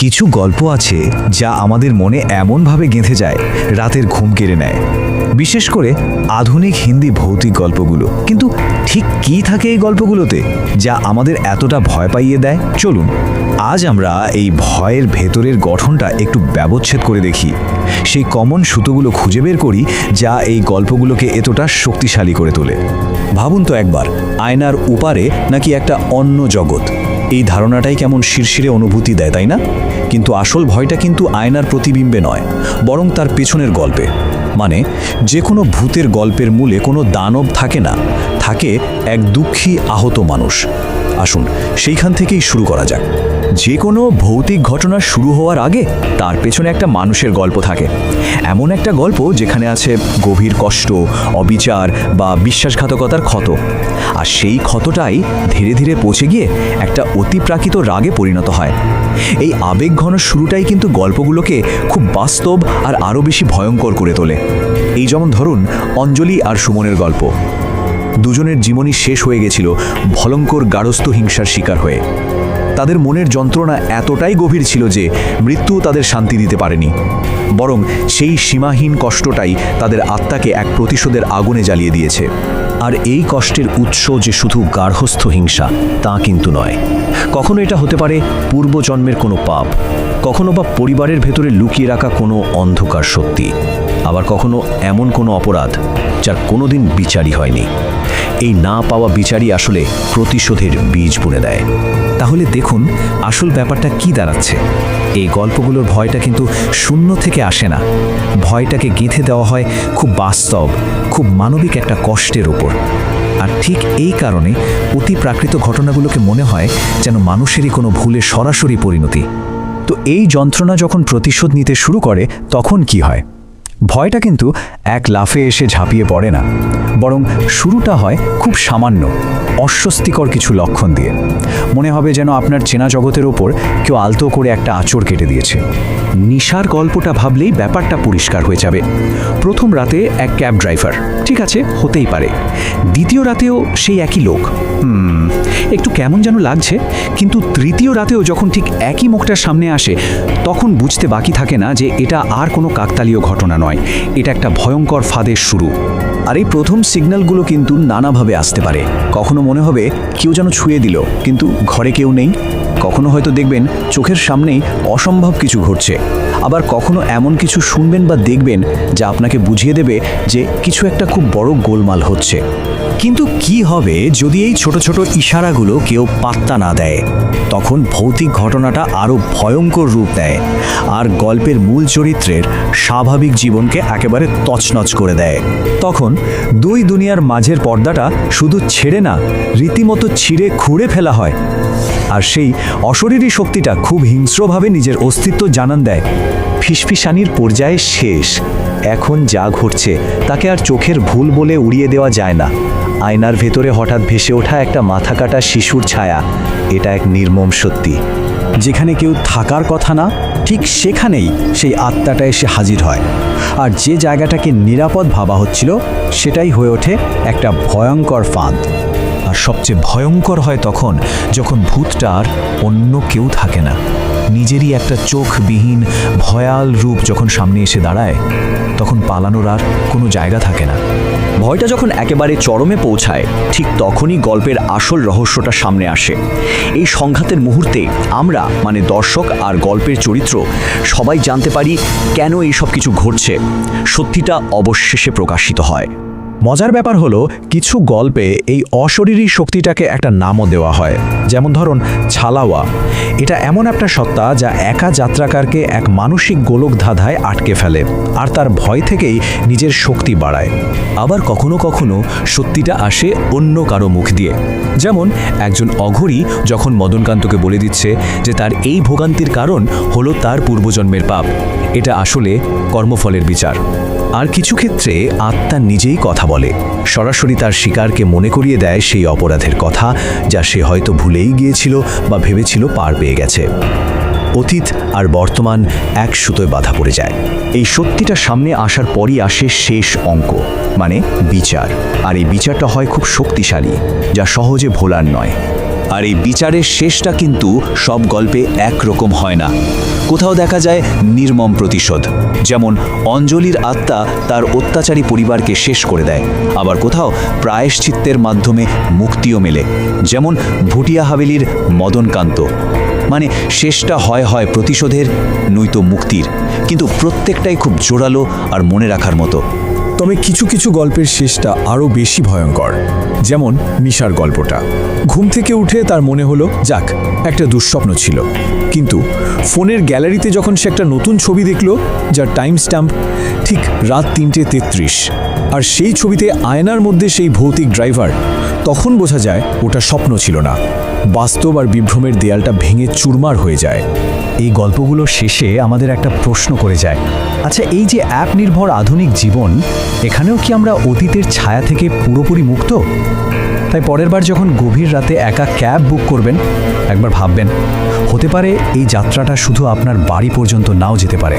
কিছু গল্প আছে যা আমাদের মনে এমনভাবে গেঁথে যায় রাতের ঘুম কেড়ে নেয়, বিশেষ করে আধুনিক হিন্দি ভৌতিক গল্পগুলো। কিন্তু ঠিক কী থাকে এই গল্পগুলোতে যা আমাদের এতটা ভয় পাইয়ে দেয়? চলুন আজ আমরা এই ভয়ের ভেতরের গঠনটা একটু ব্যবচ্ছেদ করে দেখি, সেই কমন সুতোগুলো খুঁজে বের করি যা এই গল্পগুলোকে এতটা শক্তিশালী করে তোলে। ভাবুন তো একবার, আয়নার উপারে নাকি একটা অন্য জগৎ, এই ধারণাটাই কেমন শিরশিরে অনুভূতি দেয়, তাই না? কিন্তু আসল ভয়টা কিন্তু আয়নার প্রতিবিম্বে নয়, বরং তার পেছনের গল্পে। মানে যে কোনো ভূতের গল্পের মূলে কোনো দানব থাকে না, থাকে এক দুঃখী আহত মানুষ। আসুন সেইখান থেকেই শুরু করা যাক। যে কোনো ভৌতিক ঘটনা শুরু হওয়ার আগে তার পেছনে একটা মানুষের গল্প থাকে। এমন একটা গল্প যেখানে আছে গভীর কষ্ট, অবিচার বা বিশ্বাসঘাতকতার ক্ষত। আর সেই ক্ষতটাই ধীরে ধীরে পচে গিয়ে একটা অতিপ্রাকৃত রাগে পরিণত হয়। এই আবেগঘন শুরুটাই কিন্তু গল্পগুলোকে খুব বাস্তব আর আরও বেশি ভয়ঙ্কর করে তোলে। এই যেমন ধরুন অঞ্জলি আর সুমনের গল্প। দুজনের জীবনই শেষ হয়ে গেছিল ভয়ঙ্কর গার্হস্থ্য হিংসার শিকার হয়ে। তাদের মনের যন্ত্রণা এতটাই গভীর ছিল যে মৃত্যু তাদের শান্তি দিতে পারেনি, বরং সেই সীমাহীন কষ্টটাই তাদের আত্মাকে এক প্রতিশোধের আগুনে জ্বালিয়ে দিয়েছে। আর এই কষ্টের উৎস যে শুধু গার্হস্থ্য হিংসা তা কিন্তু নয়। কখনো এটা হতে পারে পূর্বজন্মের কোনো পাপ, কখনো বা পরিবারের ভেতরে লুকিয়ে রাখা কোনো অন্ধকার শক্তি, আবার কখনো এমন কোনো অপরাধ যার কোনোদিন বিচারই হয়নি। এই না পাওয়া বিচারই আসলে প্রতিশোধের বীজ বুনে দেয়। তাহলে দেখুন আসল ব্যাপারটা কি দাঁড়াচ্ছে। এই গল্পগুলোর ভয়টা কিন্তু শূন্য থেকে আসে না, ভয়টাকে গেঁথে দেওয়া হয় খুব বাস্তব, খুব মানবিক একটা কষ্টের ওপর। আর ঠিক এই কারণে অতিপ্রাকৃত ঘটনাগুলোকে মনে হয় যেন মানুষেরই কোনো ভুলের সরাসরি পরিণতি। তো এই যন্ত্রণা যখন প্রতিশোধ নিতে শুরু করে তখন কি হয়? ভয়টা কিন্তু এক লাফে এসে ঝাঁপিয়ে পড়ে না, বরং শুরুটা হয় খুব সামান্য অস্বস্তিকর কিছু লক্ষণ দিয়ে। মনে হবে যেন আপনার চেনা জগতের ওপর কেউ আলতো করে একটা আঁচড় কেটে দিয়েছে। নিশার গল্পটা ভাবলেই ব্যাপারটা পরিষ্কার হয়ে যাবে। প্রথম রাতে এক ক্যাব ড্রাইভার, ঠিক আছে, হতেই পারে। দ্বিতীয় রাতেও সেই একই লোক, একটু কেমন যেন লাগছে। কিন্তু তৃতীয় রাতেও যখন ঠিক একই মুখটার সামনে আসে, তখন বুঝতে বাকি থাকে না যে এটা আর কোনো কাকতালীয় ঘটনা নয়, এটা একটা ভয়ঙ্কর ফাঁদের শুরু। আর এই প্রথম সিগন্যালগুলো কিন্তু নানাভাবে আসতে পারে। কখনো মনে হবে কেউ যেন ছুঁয়ে দিল, কিন্তু ঘরে কেউ নেই। কখনো হয়তো দেখবেন চোখের সামনেই অসম্ভব কিছু ঘটছে। আবার কখনো এমন কিছু শুনবেন বা দেখবেন যা আপনাকে বুঝিয়ে দেবে যে কিছু একটা খুব বড় গোলমাল হচ্ছে। কিন্তু কি হবে যদি এই ছোট ছোট ইশারাগুলো কেউ পাত্তা না দেয়? তখন ভৌতিক ঘটনাটা আরও ভয়ঙ্কর রূপ নেয় আর গল্পের মূল চরিত্রের স্বাভাবিক জীবনকে একেবারে তছনছ করে দেয়। তখন দুই দুনিয়ার মাঝের পর্দাটা শুধু ছেড়ে না, রীতিমতো ছিঁড়ে খুঁড়ে ফেলা হয়। আর সেই অশরীরী শক্তিটা খুব হিংস্রভাবে নিজের অস্তিত্ব জানান দেয়। ফিসফিসানির পর্যায়ে শেষ। এখন যা ঘটছে তাকে আর চোখের ভুল বলে উড়িয়ে দেওয়া যায় না। আয়নার ভেতরে হঠাৎ ভেসে ওঠা একটা মাথা কাটা শিশুর ছায়া, এটা এক নির্মম সত্যি। যেখানে কেউ থাকার কথা না, ঠিক সেখানেই সেই আত্মাটা এসে হাজির হয়। আর যে জায়গাটাকে নিরাপদ ভাবা হচ্ছিল সেটাই হয়ে ওঠে একটা ভয়ঙ্কর ফাঁদ। আর সবচেয়ে ভয়ঙ্কর হয় তখন যখন ভূতটা আর অন্য কেউ থাকে না, নিজেরই একটা চোখবিহীন ভয়াল রূপ যখন সামনে এসে দাঁড়ায়, তখন পালানোর আর কোনো জায়গা থাকে না। ভয়টা যখন একেবারে চরমে পৌঁছায়, ঠিক তখনই গল্পের আসল রহস্যটা সামনে আসে। এই সংঘাতের মুহূর্তে আমরা, মানে দর্শক আর গল্পের চরিত্র, সবাই জানতে পারি কেন এই সব কিছু ঘটছে। সত্যিটা অবশেষে প্রকাশিত হয়। মজার ব্যাপার হলো কিছু গল্পে এই অশরীরী শক্তিটাকে একটা নামও দেওয়া হয়। যেমন ধরুন ছালাওয়া। এটা এমন একটা সত্তা যা একা যাত্রাকারকে এক মানসিক গোলক ধাঁধায় আটকে ফেলে আর তার ভয় থেকেই নিজের শক্তি বাড়ায়। আবার কখনো কখনো সত্যিটা আসে অন্য কারো মুখ দিয়ে। যেমন একজন অঘরী যখন মদনকান্তকে বলে দিচ্ছে যে তার এই ভোগান্তির কারণ হলো তার পূর্বজন্মের পাপ। এটা আসলে কর্মফলের বিচার। আর কিছু ক্ষেত্রে আত্মা নিজেই কথা বলে, সরাসরি তার শিকারকে মনে করিয়ে দেয় সেই অপরাধের কথা যা সে হয়তো ভুলেই গিয়েছিল বা ভেবেছিল পার পেয়ে গেছে। অতীত আর বর্তমান এক সুতোয় বাঁধা পড়ে যায়। এই সত্যিটা সামনে আসার পরই আসে শেষ অঙ্ক, মানে বিচার। আর এই বিচারটা হয় খুব শক্তিশালী, যা সহজে ভোলার নয়। আর এই বিচারের শেষটা কিন্তু সব গল্পে একরকম হয় না। কোথাও দেখা যায় নির্মম প্রতিশোধ, যেমন অঞ্জলির আত্মা তার অত্যাচারী পরিবারকে শেষ করে দেয়। আবার কোথাও প্রায়শ্চিত্তের মাধ্যমে মুক্তিও মেলে, যেমন ভুটিয়া হাভেলির মদনকান্ত। মানে শেষটা হয় প্রতিশোধের, নয়তো মুক্তির, কিন্তু প্রত্যেকটাই খুব জোরালো আর মনে রাখার মতো। তবে কিছু কিছু গল্পের শেষটা আরও বেশি ভয়ঙ্কর, যেমন মিশার গল্পটা। ঘুম থেকে উঠে তার মনে হলো যাক একটা দুঃস্বপ্ন ছিল, কিন্তু ফোনের গ্যালারিতে যখন সে একটা নতুন ছবি দেখলো যার টাইম স্ট্যাম্প ঠিক রাত 3:33, আর সেই ছবিতে আয়নার মধ্যে সেই ভৌতিক ড্রাইভার, তখন বোঝা যায় ওটা স্বপ্ন ছিল না, বাস্তব আর বিভ্রমের দেয়ালটা ভেঙে চুরমার হয়ে যায়। এই গল্পগুলো শেষে আমাদের একটা প্রশ্ন করে যায়, আচ্ছা এই যে অ্যাপ নির্ভর আধুনিক জীবন, এখানেও কি আমরা অতীতের ছায়া থেকে পুরোপুরি মুক্ত? তাই পরের বার যখন গভীর রাতে একা ক্যাব বুক করবেন, একবার ভাববেন হতে পারে এই যাত্রাটা শুধু আপনার বাড়ি পর্যন্ত নাও যেতে পারে।